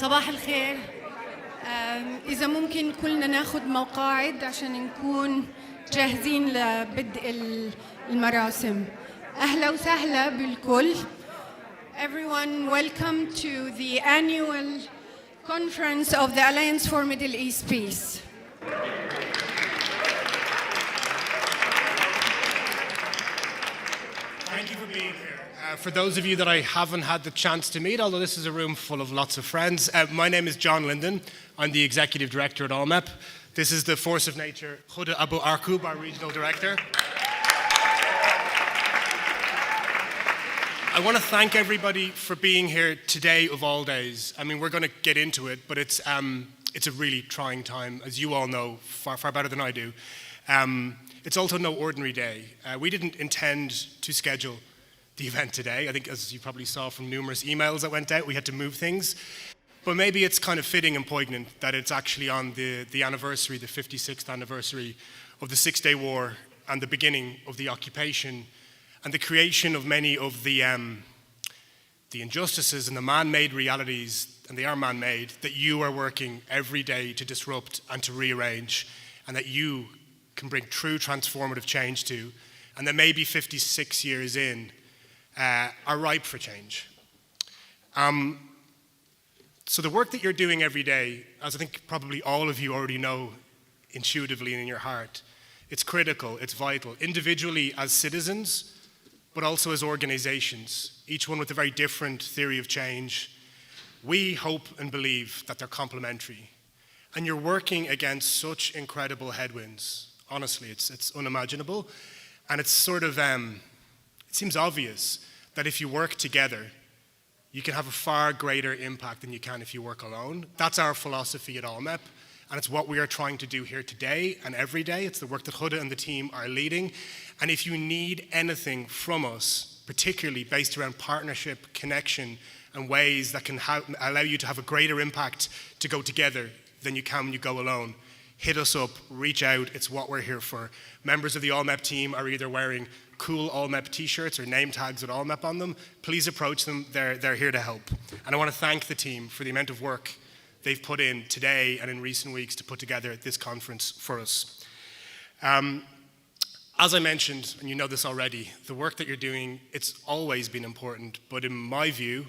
صباح الخير. إذا ممكن كلنا ناخد مقاعد عشان نكون جاهزين لبدء المراسم. أهلا وسهلا بالكل. Everyone, welcome to the annual conference of the Alliance for Middle East Peace. Thank you for being here. For those of you that I haven't had the chance to meet, although this is a room full of lots of friends, my name is John Linden. I'm the Executive Director at ALLMEP. This is the Force of Nature, Huda Abu Arqub, our Regional Director. I want to thank everybody for being here today of all days. I mean, we're going to get into it, but it's a really trying time, as you all know, far better than I do. It's also no ordinary day. We didn't intend to schedule the event today. I think, as you probably saw from numerous emails that went out, we had to move things. But maybe it's kind of fitting and poignant that it's actually on the anniversary, the 56th anniversary of the Six-Day War and the beginning of the occupation and the creation of many of the injustices and the man-made realities, and they are man-made, that you are working every day to disrupt and to rearrange, and that you can bring true transformative change to, and that maybe 56 years in are ripe for change. So the work that you're doing every day, as I think probably all of you already know intuitively and in your heart, it's critical, it's vital, individually as citizens, but also as organizations, each one with a very different theory of change. We hope and believe that they're complementary. And you're working against such incredible headwinds. Honestly, it's unimaginable. And it's sort of, it seems obvious that if you work together, you can have a far greater impact than you can if you work alone. That's our philosophy at ALLMEP, and it's what we are trying to do here today and every day. It's the work that Huda and the team are leading. And if you need anything from us, particularly based around partnership, connection, and ways that can allow you to have a greater impact to go together than you can when you go alone, hit us up, reach out. It's what we're here for. Members of the ALLMEP team are either wearing cool ALLMEP t-shirts or name tags with ALLMEP on them. Please approach them. They're here to help. And I want to thank the team for the amount of work they've put in today and in recent weeks to put together this conference for us. As I mentioned, and you know this already, the work that you're doing, it's always been important, but in my view,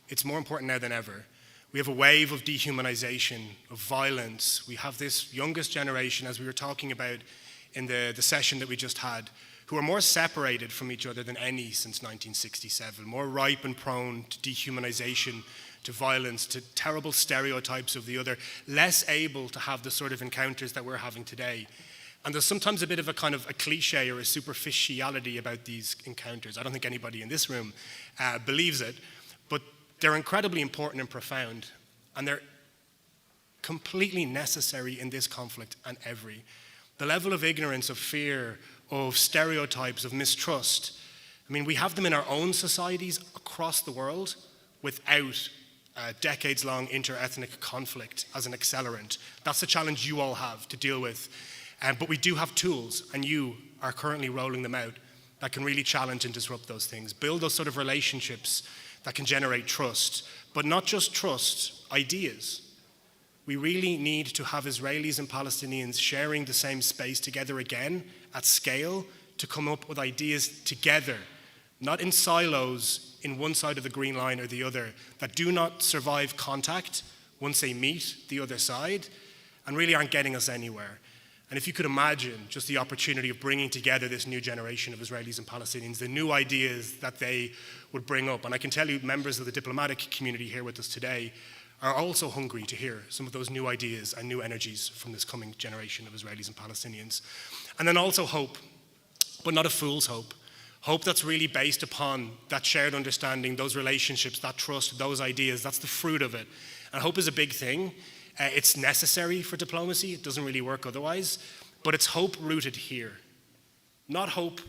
it's more important now than ever. We have a wave of dehumanization, of violence. We have this youngest generation, as we were talking about in the session that we just had, who are more separated from each other than any since 1967, more ripe and prone to dehumanization, to violence, to terrible stereotypes of the other, less able to have the sort of encounters that we're having today. And there's sometimes a bit of a kind of a cliche or a superficiality about these encounters. I don't think anybody in this room believes it, but they're incredibly important and profound, and they're completely necessary in this conflict and every. The level of ignorance, of fear, of stereotypes, of mistrust, I mean, we have them in our own societies across the world without decades-long inter-ethnic conflict as an accelerant. That's the challenge you all have to deal with. But we do have tools, and you are currently rolling them out, that can really challenge and disrupt those things. Build those sort of relationships that can generate trust, but not just trust, ideas. We really need to have Israelis and Palestinians sharing the same space together again at scale to come up with ideas together, not in silos in one side of the green line or the other, that do not survive contact once they meet the other side and really aren't getting us anywhere. And if you could imagine just the opportunity of bringing together this new generation of Israelis and Palestinians, the new ideas that they would bring up. And I can tell you, members of the diplomatic community here with us today are also hungry to hear some of those new ideas and new energies from this coming generation of Israelis and Palestinians. And then also hope, but not a fool's hope. Hope that's really based upon that shared understanding, those relationships, that trust, those ideas. That's the fruit of it. And hope is a big thing. It's necessary for diplomacy. It doesn't really work otherwise. But it's hope rooted here. Not hope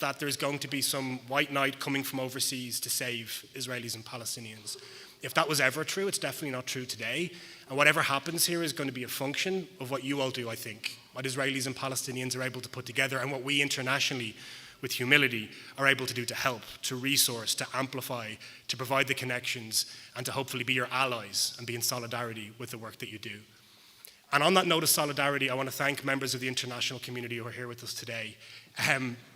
that there's going to be some white knight coming from overseas to save Israelis and Palestinians. If that was ever true, it's definitely not true today. And whatever happens here is going to be a function of what you all do, I think. What Israelis and Palestinians are able to put together and what we internationally with humility, are able to do to help, to resource, to amplify, to provide the connections, and to hopefully be your allies and be in solidarity with the work that you do. And on that note of solidarity, I want to thank members of the international community who are here with us today.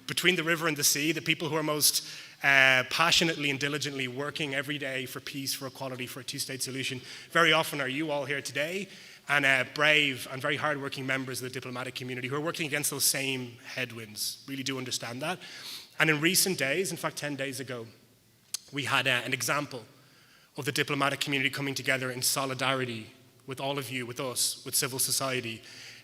Between the river and the sea, the people who are most passionately and diligently working every day for peace, for equality, for a two-state solution, very often are you all here today, and brave and very hardworking members of the diplomatic community who are working against those same headwinds. Really do understand that. And in recent days, in fact 10 days ago, we had an example of the diplomatic community coming together in solidarity with all of you, with us, with civil society.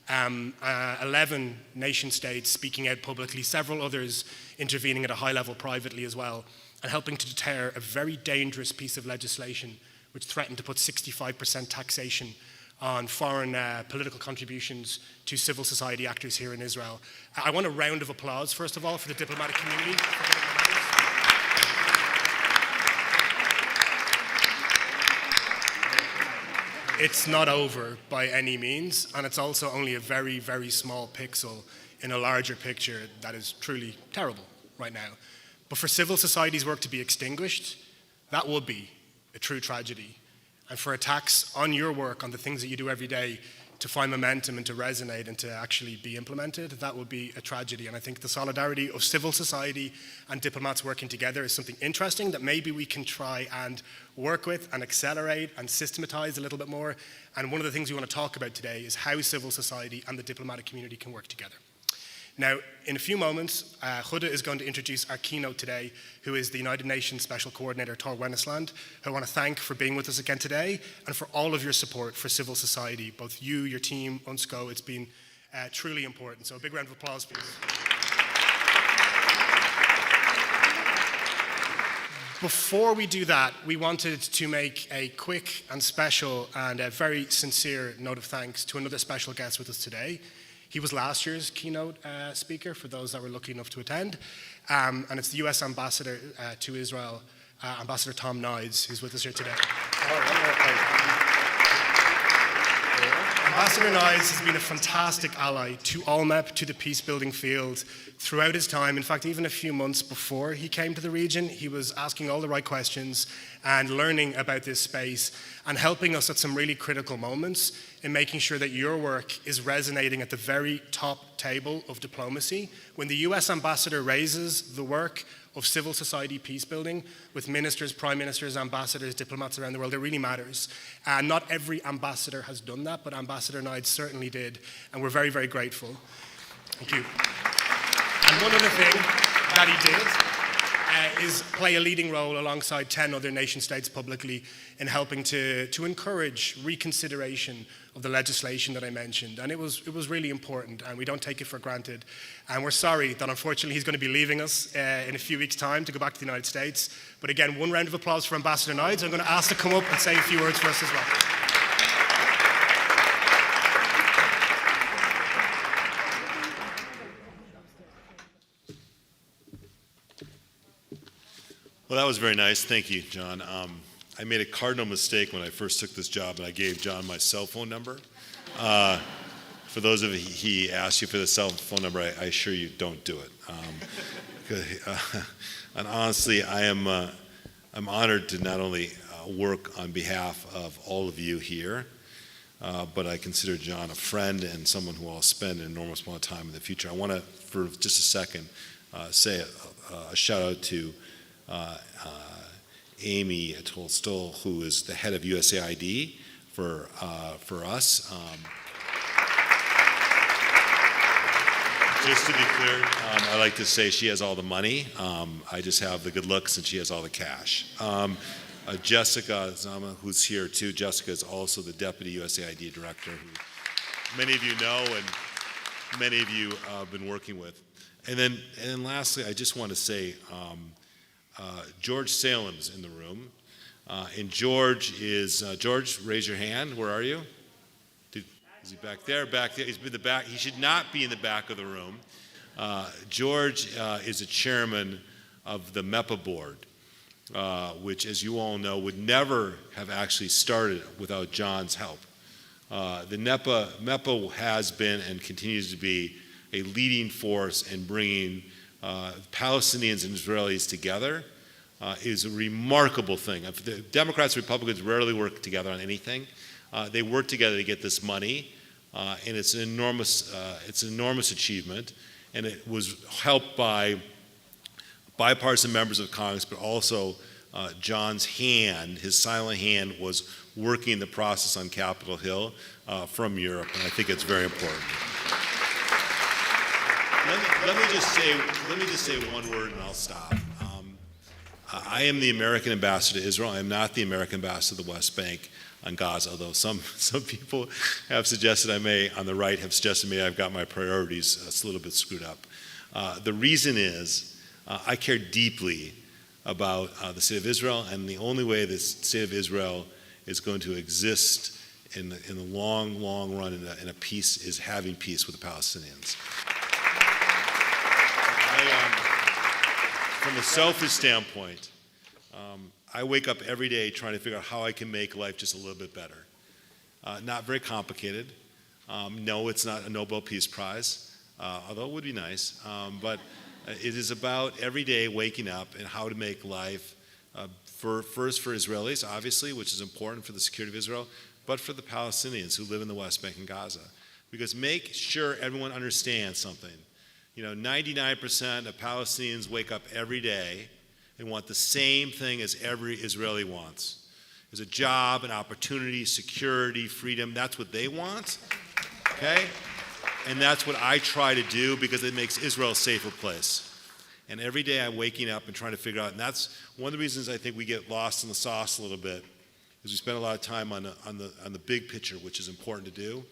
11 nation states speaking out publicly, several others intervening at a high level privately as well, and helping to deter a very dangerous piece of legislation which threatened to put 65% taxation on foreign political contributions to civil society actors here in Israel. I want a round of applause, first of all, for the diplomatic community. It's not over by any means, and it's also only a very, very small pixel in a larger picture that is truly terrible right now. But for civil society's work to be extinguished, that would be a true tragedy. And for attacks on your work, on the things that you do every day, to find momentum and to resonate and to actually be implemented, that would be a tragedy. And I think the solidarity of civil society and diplomats working together is something interesting that maybe we can try and work with and accelerate and systematize a little bit more. And one of the things we want to talk about today is how civil society and the diplomatic community can work together. Now, in a few moments, Huda is going to introduce our keynote today, who is the United Nations Special Coordinator, Tor Wennesland, who I want to thank for being with us again today and for all of your support for civil society, both you, your team, UNSCO. It's been truly important. So a big round of applause, please. Before we do that, we wanted to make a quick and special and a very sincere note of thanks to another special guest with us today. He was last year's keynote speaker, for those that were lucky enough to attend. And it's the US Ambassador to Israel, Ambassador Tom Nides, who's with us here today. Ambassador Nides has been a fantastic ally to ALLMEP, to the peacebuilding field, throughout his time. In fact, even a few months before he came to the region, he was asking all the right questions and learning about this space and helping us at some really critical moments in making sure that your work is resonating at the very top table of diplomacy. When the US ambassador raises the work of civil society peacebuilding with ministers, prime ministers, ambassadors, diplomats around the world, it really matters. And not every ambassador has done that, but Ambassador Nides certainly did, and we're very, very grateful. Thank you. And one other thing that he did is play a leading role alongside 10 other nation states publicly in helping to encourage reconsideration of the legislation that I mentioned. And it was really important, and we don't take it for granted. And we're sorry that unfortunately he's going to be leaving us in a few weeks' time to go back to the United States. But again, one round of applause for Ambassador Nides. I'm going to ask to come up and say a few words for us as well. Well, that was very nice. Thank you, John. I made a cardinal mistake when I first took this job, and I gave John my cell phone number. For those of you he asked you for the cell phone number, I assure you don't do it. And honestly, I'm honored to not only work on behalf of all of you here, but I consider John a friend and someone who I'll spend an enormous amount of time in the future. I want to, for just a second, say a shout out to Amy Stoll, who is the head of USAID for us. Just to be clear, I like to say she has all the money. I just have the good looks, and she has all the cash. Jessica Zama, who's here too. Jessica is also the deputy USAID director, who many of you know and many of you have been working with. And then lastly, I just want to say, George Salem's in the room, and George, raise your hand. Where are you? Is he back there? Back there. He's in the back. He should not be in the back of the room. George is a chairman of the MEPA board, which, as you all know, would never have actually started without John's help. The MEPA has been and continues to be a leading force in bringing Palestinians and Israelis together is a remarkable thing. The Democrats and Republicans rarely work together on anything. They work together to get this money, and it's an enormous achievement. And it was helped by bipartisan members of Congress, but also John's hand, his silent hand, was working the process on Capitol Hill from Europe, and I think it's very important. Let me just say one word and I'll stop. I am the American ambassador to Israel. I am not the American ambassador to the West Bank on Gaza, although some people have suggested on the right have suggested maybe I've got my priorities a little bit screwed up. The reason is I care deeply about the state of Israel, and the only way the state of Israel is going to exist in the long, long run in a peace is having peace with the Palestinians. From a selfish standpoint, I wake up every day trying to figure out how I can make life just a little bit better. Not very complicated. No, it's not a Nobel Peace Prize, although it would be nice. But it is about every day waking up and how to make life, first for Israelis, obviously, which is important for the security of Israel, but for the Palestinians who live in the West Bank and Gaza. Because make sure everyone understands something. 99% of Palestinians wake up every day and want the same thing as every Israeli wants. There's a job, an opportunity, security, freedom. That's what they want, okay? And that's what I try to do because it makes Israel a safer place. And every day I'm waking up and trying to figure out, and that's one of the reasons I think we get lost in the sauce a little bit, is we spend a lot of time on the big picture, which is important to do,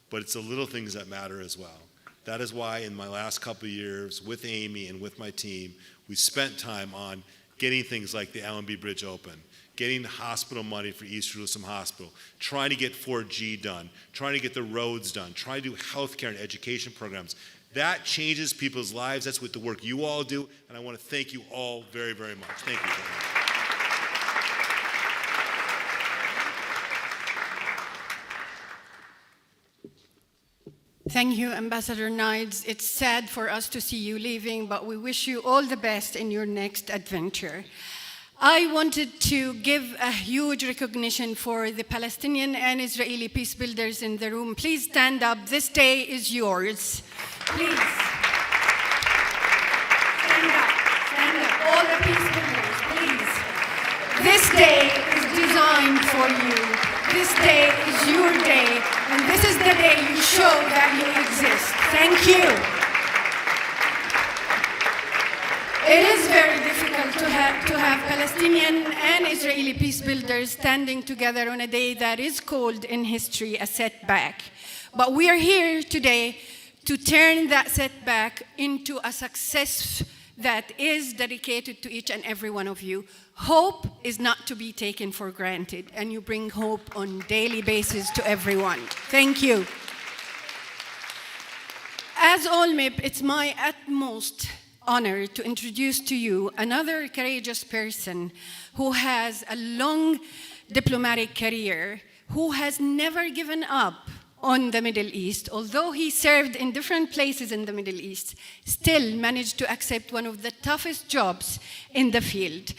but it's the little things that matter as well. That is why in my last couple of years with Amy and with my team, we spent time on getting things like the ALLMEP bridge open, getting hospital money for East Jerusalem Hospital, trying to get 4G done, trying to get the roads done, trying to do healthcare and education programs. That changes people's lives. That's what the work you all do, and I want to thank you all very, very much. Thank you very much. Thank you, Ambassador Nides. It's sad for us to see you leaving, but we wish you all the best in your next adventure. I wanted to give a huge recognition for the Palestinian and Israeli peace builders in the room. Please stand up. This day is yours. Please. Stand up. Stand up. All the peace builders, please. This day is designed for you. This day is your day, and this is the day you show that you exist. Thank you. It is very difficult to have Palestinian and Israeli peace builders standing together on a day that is called in history a setback. But we are here today to turn that setback into a success that is dedicated to each and every one of you. Hope is not to be taken for granted, and you bring hope on a daily basis to everyone. Thank you. As ALLMEP, it's my utmost honor to introduce to you another courageous person who has a long diplomatic career, who has never given up on the Middle East. Although he served in different places in the Middle East, still managed to accept one of the toughest jobs in the field.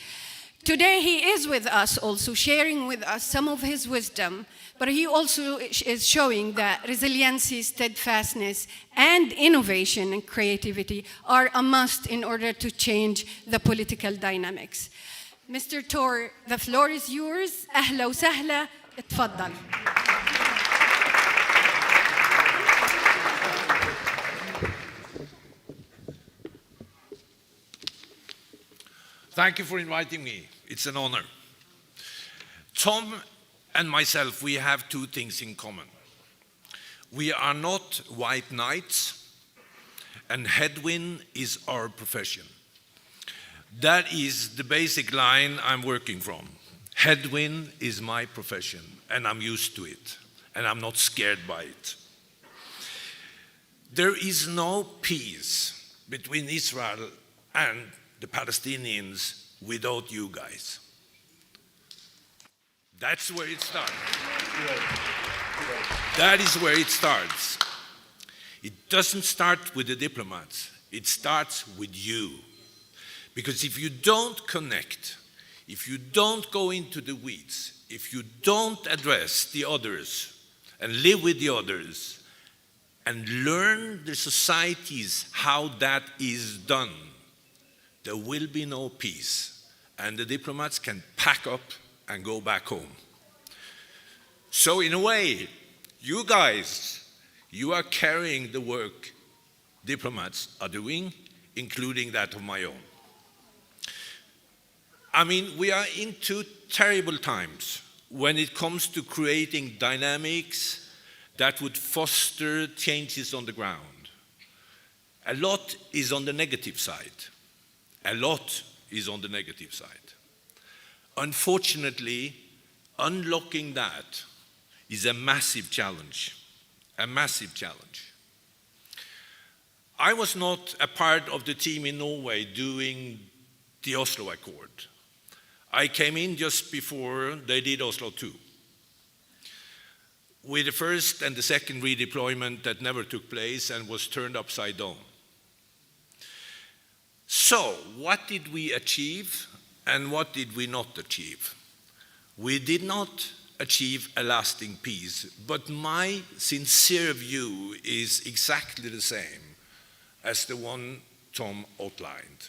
Today he is with us also, sharing with us some of his wisdom, but he also is showing that resiliency, steadfastness, and innovation and creativity are a must in order to change the political dynamics. Mr. Tor, the floor is yours. أهلا وسهلا. اتفضل. Thank you for inviting me. It's an honor. Tom and myself, we have two things in common. We are not white knights, and headwind is our profession. That is the basic line I'm working from. Headwind is my profession, and I'm used to it, and I'm not scared by it. There is no peace between Israel and the Palestinians without you guys. That's where it starts. That is where it starts. It doesn't start with the diplomats. It starts with you. Because if you don't connect, if you don't go into the weeds, if you don't address the others and live with the others and learn the societies how that is done, there will be no peace. And the diplomats can pack up and go back home. So in a way, you guys, you are carrying the work diplomats are doing, including that of my own. I mean, we are into terrible times when it comes to creating dynamics that would foster changes on the ground. A lot is on the negative side. A lot is on the negative side. Unfortunately, unlocking that is a massive challenge. A massive challenge. I was not a part of the team in Norway doing the Oslo Accord. I came in just before they did Oslo II, with the first and the second redeployment that never took place and was turned upside down. So, what did we achieve and what did we not achieve? We did not achieve a lasting peace, but my sincere view is exactly the same as the one Tom outlined.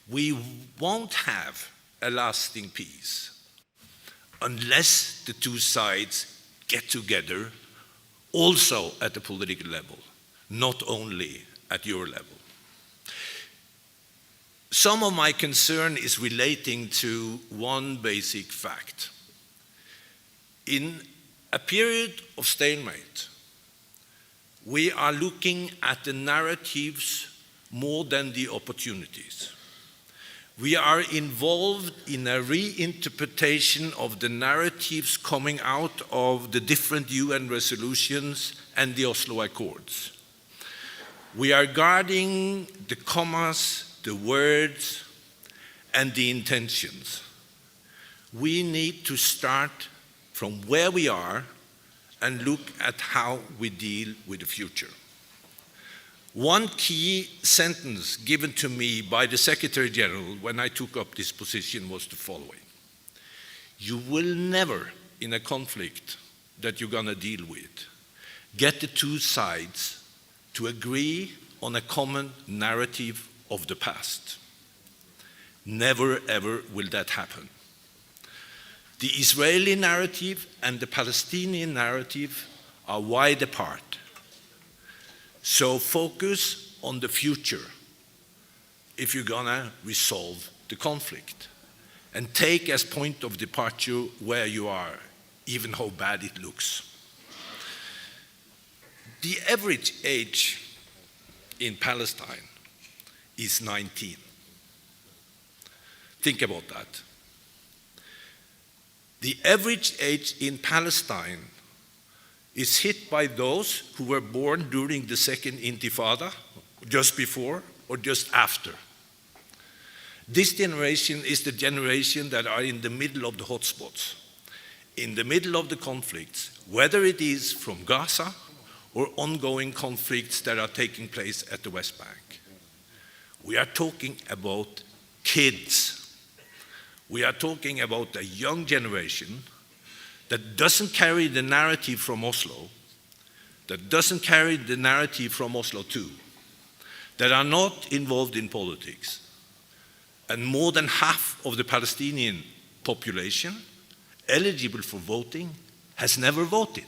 We won't have a lasting peace unless the two sides get together also at the political level, not only at your level. Some of my concern is relating to one basic fact. In a period of stalemate, we are looking at the narratives more than the opportunities. We are involved in a reinterpretation of the narratives coming out of the different UN resolutions and the Oslo Accords. We are guarding the commas, the words, and the intentions. We need to start from where we are and look at how we deal with the future. One key sentence given to me by the Secretary General when I took up this position was the following: you will never, in a conflict that you're going to deal with, get the two sides to agree on a common narrative of the past. Never, ever will that happen. The Israeli narrative and the Palestinian narrative are wide apart. So focus on the future if you're gonna resolve the conflict. And take as point of departure where you are, even how bad it looks. The average age in Palestine is 19. Think about that. The average age in Palestine is hit by those who were born during the Second Intifada, just before or just after. This generation is the generation that are in the middle of the hotspots, in the middle of the conflicts, whether it is from Gaza or ongoing conflicts that are taking place at the West Bank. We are talking about kids. We are talking about a young generation that doesn't carry the narrative from Oslo, that doesn't carry the narrative from Oslo II, that are not involved in politics. And more than half of the Palestinian population eligible for voting has never voted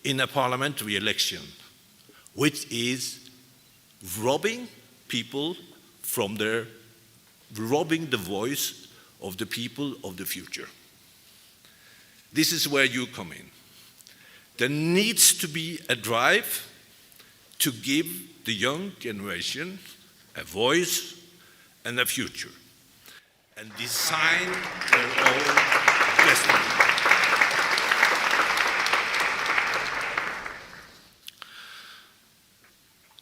in a parliamentary election, which is robbing people from robbing the voice of the people of the future. This is where you come in. There needs to be a drive to give the young generation a voice and a future, and design their own destiny.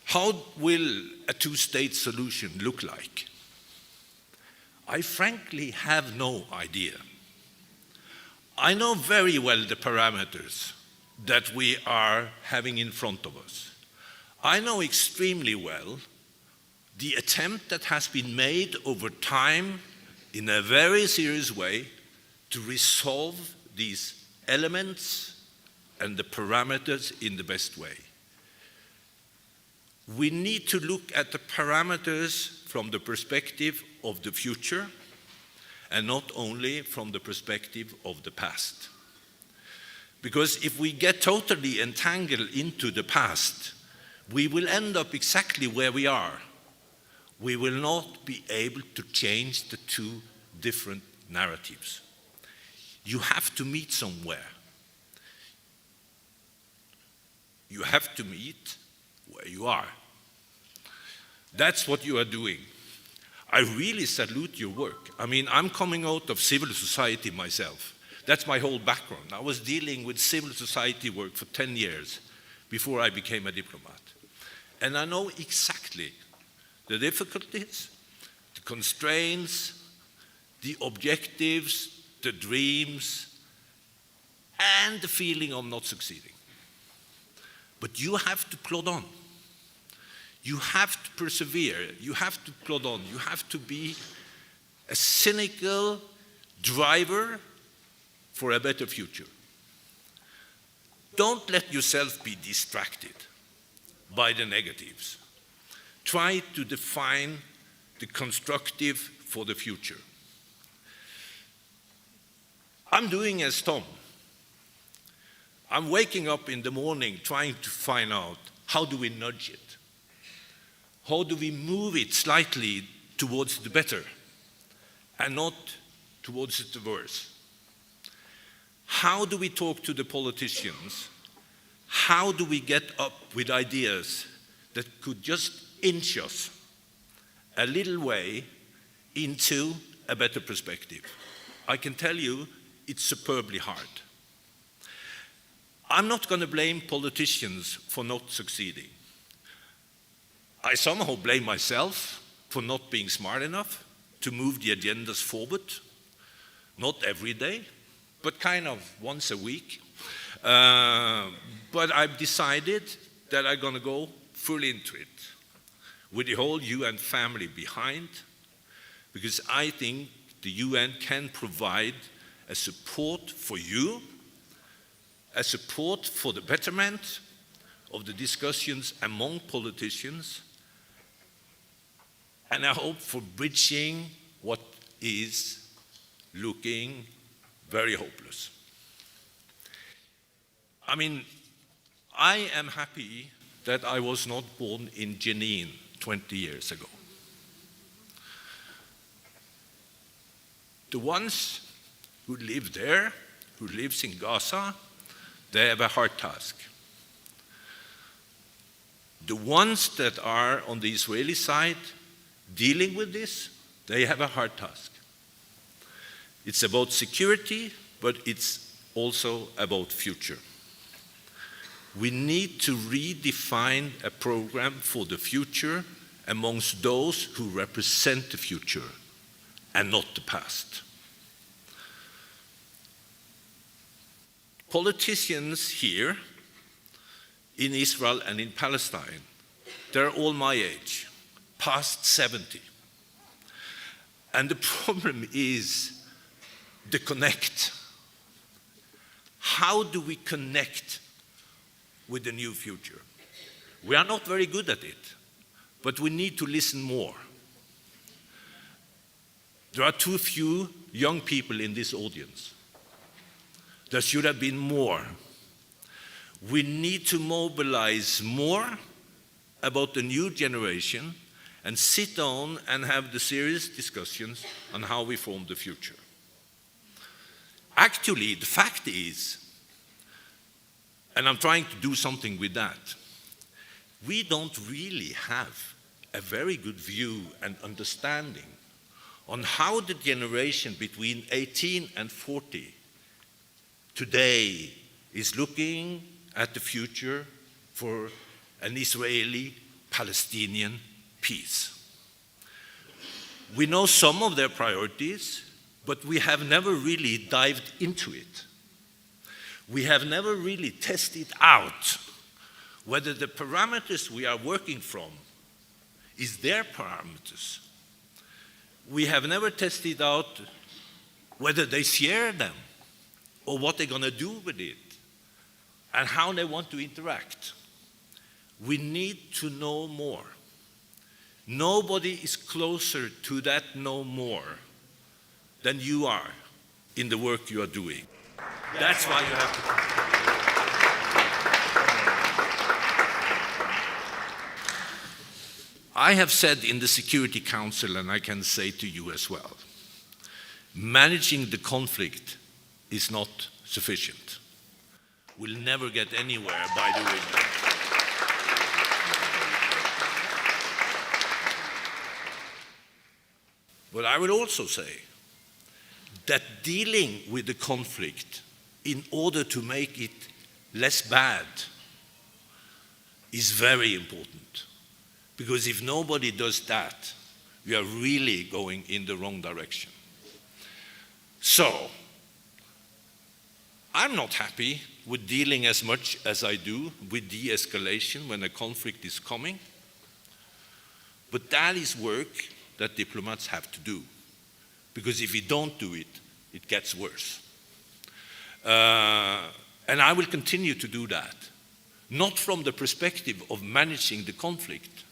How will a two-state solution look like? I frankly have no idea. I know very well the parameters that we are having in front of us. I know extremely well the attempt that has been made over time in a very serious way to resolve these elements and the parameters in the best way. We need to look at the parameters from the perspective of the future and not only from the perspective of the past. Because if we get totally entangled into the past, we will end up exactly where we are. We will not be able to change the two different narratives. You have to meet somewhere. You have to meet where you are. That's what you are doing. I really salute your work. I mean, I'm coming out of civil society myself. That's my whole background. I was dealing with civil society work for 10 years before I became a diplomat. And I know exactly the difficulties, the constraints, the objectives, the dreams, and the feeling of not succeeding. But you have to plod on. You have to persevere. You have to plod on. You have to be a cynical driver for a better future. Don't let yourself be distracted by the negatives. Try to define the constructive for the future. I'm doing as Tom. I'm waking up in the morning trying to find out how do we nudge it? How do we move it slightly towards the better and not towards the worse? How do we talk to the politicians? How do we get up with ideas that could just inch us a little way into a better perspective? I can tell you it's superbly hard. I'm not going to blame politicians for not succeeding. I somehow blame myself for not being smart enough to move the agendas forward. Not every day, but kind of once a week. But I've decided that I'm going to go full into it with the whole UN family behind, because I think the UN can provide a support for you, a support for the betterment of the discussions among politicians, and I hope for bridging what is looking very hopeless. I mean, I am happy that I was not born in Jenin 20 years ago. The ones who live there, who lives in Gaza, they have a hard task. The ones that are on the Israeli side dealing with this, they have a hard task. It's about security, but it's also about future. We need to redefine a program for the future amongst those who represent the future and not the past. Politicians here in Israel and in Palestine, they're all my age, past 70. And the problem is the connect. How do we connect with the new future? We are not very good at it, but we need to listen more. There are too few young people in this audience. There should have been more. We need to mobilize more about the new generation and sit down and have the serious discussions on how we form the future. Actually, the fact is, and I'm trying to do something with that, we don't really have a very good view and understanding on how the generation between 18 and 40 today is looking at the future for an Israeli-Palestinian peace. We know some of their priorities, but we have never really dived into it. We have never really tested out whether the parameters we are working from is their parameters. We have never tested out whether they share them or what they're going to do with it and how they want to interact. We need to know more. Nobody is closer to that know more than you are in the work you are doing. That's why you have to. I have said in the Security Council, and I can say to you as well, managing the conflict is not sufficient. We'll never get anywhere by doing that. But I will also say that dealing with the conflict in order to make it less bad is very important. Because if nobody does that, we are really going in the wrong direction. So, I'm not happy with dealing as much as I do with de-escalation when a conflict is coming. But that is work that diplomats have to do. Because if we don't do it, it gets worse. And I will continue to do that. Not from the perspective of managing the conflict,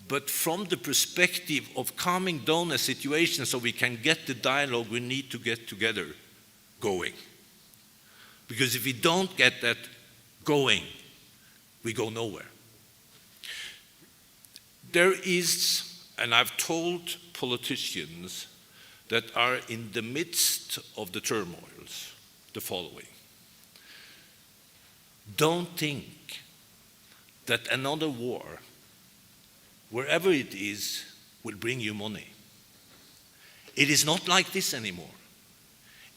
but from the perspective of calming down a situation so we can get the dialogue we need to get together going. Because if we don't get that going, we go nowhere. There is, and I've told politicians that are in the midst of the turmoils, the following. Don't think that another war, wherever it is, will bring you money. It is not like this anymore.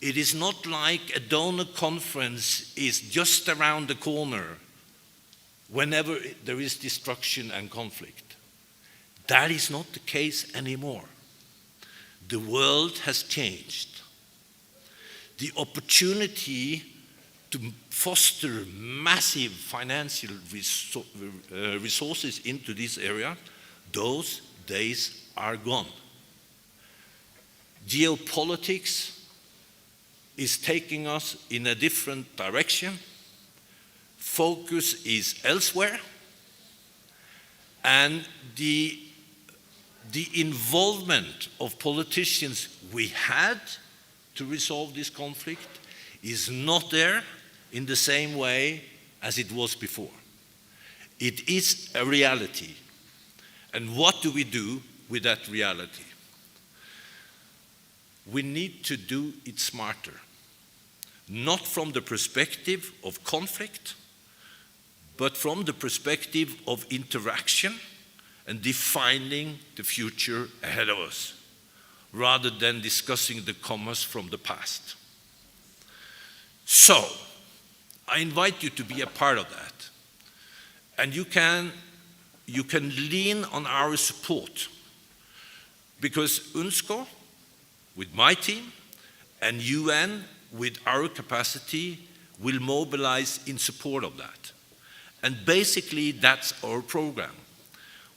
It is not like a donor conference is just around the corner whenever there is destruction and conflict. That is not the case anymore. The world has changed. The opportunity to foster massive financial resources into this area, those days are gone. Geopolitics is taking us in a different direction. Focus is elsewhere. And the involvement of politicians we had to resolve this conflict is not there in the same way as it was before. It is a reality. And what do we do with that reality? We need to do it smarter. Not from the perspective of conflict, but from the perspective of interaction and defining the future ahead of us, rather than discussing the commas from the past. So, I invite you to be a part of that. And you can lean on our support, because UNSCO, with my team, and UN, with our capacity, will mobilize in support of that. And basically, that's our program.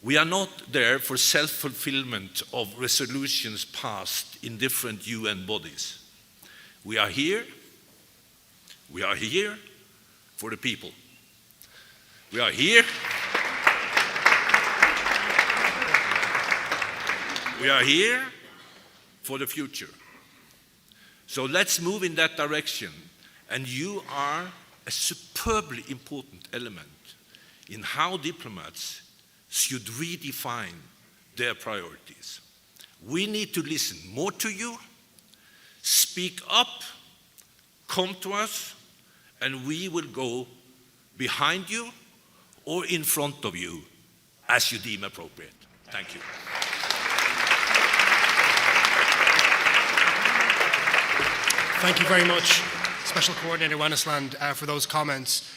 We are not there for self-fulfillment of resolutions passed in different UN bodies. We are here for the people. We are here. We are here for the future. So let's move in that direction. And you are a superbly important element in how diplomats should redefine their priorities. We need to listen more to you, speak up, come to us, and we will go behind you or in front of you as you deem appropriate. Thank you. Thank you very much, Special Coordinator Wennesland, for those comments.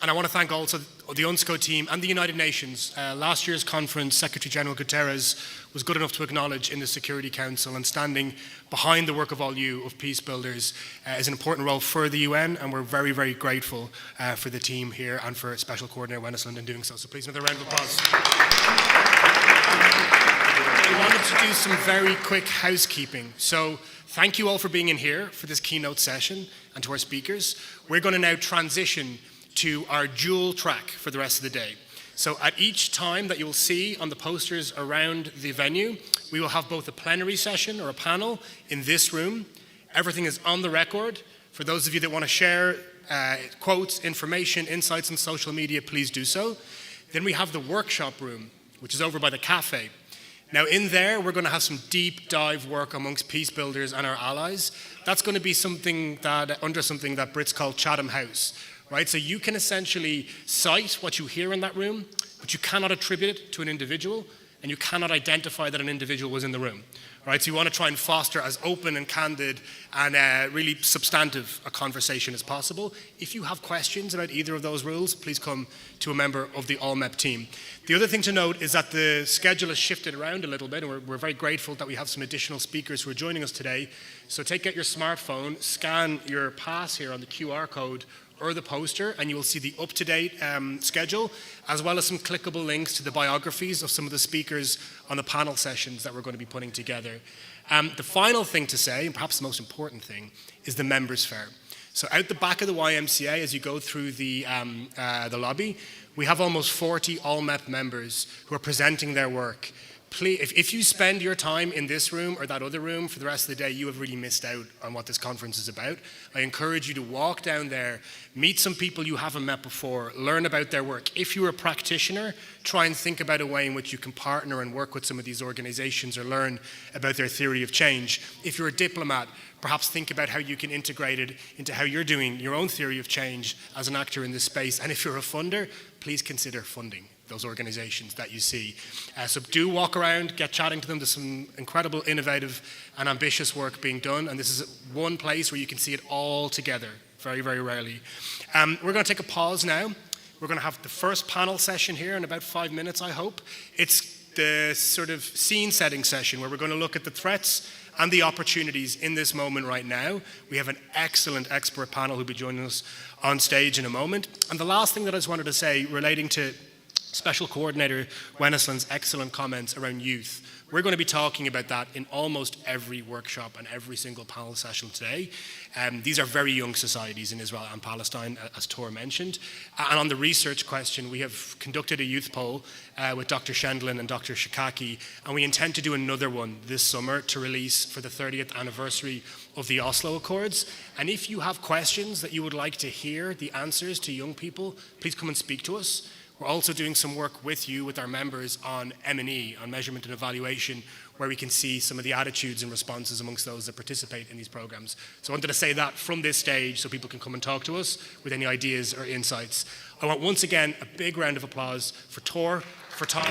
And I want to thank also the UNSCO team and the United Nations. Last year's conference, Secretary General Guterres was good enough to acknowledge in the Security Council, and standing behind the work of all you, of peace builders, is an important role for the UN, and we're very, very grateful for the team here and for Special Coordinator Wennesland in doing so. So please, another round of applause. I wanted to do some very quick housekeeping. So thank you all for being in here for this keynote session and to our speakers. We're going to now transition to our dual track for the rest of the day. So at each time that you will see on the posters around the venue, we will have both a plenary session or a panel in this room. Everything is on the record. For those of you that want to share quotes, information, insights on social media, please do so. Then we have the workshop room, which is over by the cafe. Now in there, we're going to have some deep dive work amongst peace builders and our allies. That's going to be something that Brits call Chatham House, right? So you can essentially cite what you hear in that room, but you cannot attribute it to an individual, and you cannot identify that an individual was in the room, right? So you want to try and foster as open and candid and really substantive a conversation as possible. If you have questions about either of those rules, please come to a member of the ALLMEP team. The other thing to note is that the schedule has shifted around a little bit, and we're very grateful that we have some additional speakers who are joining us today. So take out your smartphone, scan your pass here on the QR code or the poster, and you will see the up-to-date schedule, as well as some clickable links to the biographies of some of the speakers on the panel sessions that we're going to be putting together. The final thing to say, and perhaps the most important thing, is the members' fair. So out the back of the YMCA, as you go through the lobby, we have almost 40 ALLMEP members who are presenting their work. Please, if you spend your time in this room or that other room for the rest of the day, you have really missed out on what this conference is about. I encourage you to walk down there, meet some people you haven't met before, learn about their work. If you're a practitioner, try and think about a way in which you can partner and work with some of these organizations or learn about their theory of change. If you're a diplomat, perhaps think about how you can integrate it into how you're doing your own theory of change as an actor in this space. And if you're a funder, please consider funding those organizations that you see. So do walk around, get chatting to them. There's some incredible, innovative and ambitious work being done, and this is one place where you can see it all together, very, very rarely. We're going to take a pause now. We're going to have the first panel session here in about 5 minutes, I hope. It's the sort of scene setting session where we're going to look at the threats and the opportunities in this moment right now. We have an excellent expert panel who'll be joining us on stage in a moment. And the last thing that I just wanted to say relating to Special Coordinator Wennesland's excellent comments around youth. We're going to be talking about that in almost every workshop and every single panel session today. These are very young societies in Israel and Palestine, as Tor mentioned. And on the research question, we have conducted a youth poll with Dr. Shendlin and Dr. Shikaki, and we intend to do another one this summer to release for the 30th anniversary of the Oslo Accords. And if you have questions that you would like to hear the answers to young people, please come and speak to us. We're also doing some work with you, with our members, on M&E, on measurement and evaluation, where we can see some of the attitudes and responses amongst those that participate in these programs. So I wanted to say that from this stage so people can come and talk to us with any ideas or insights. I want once again a big round of applause for Tor, for Tom.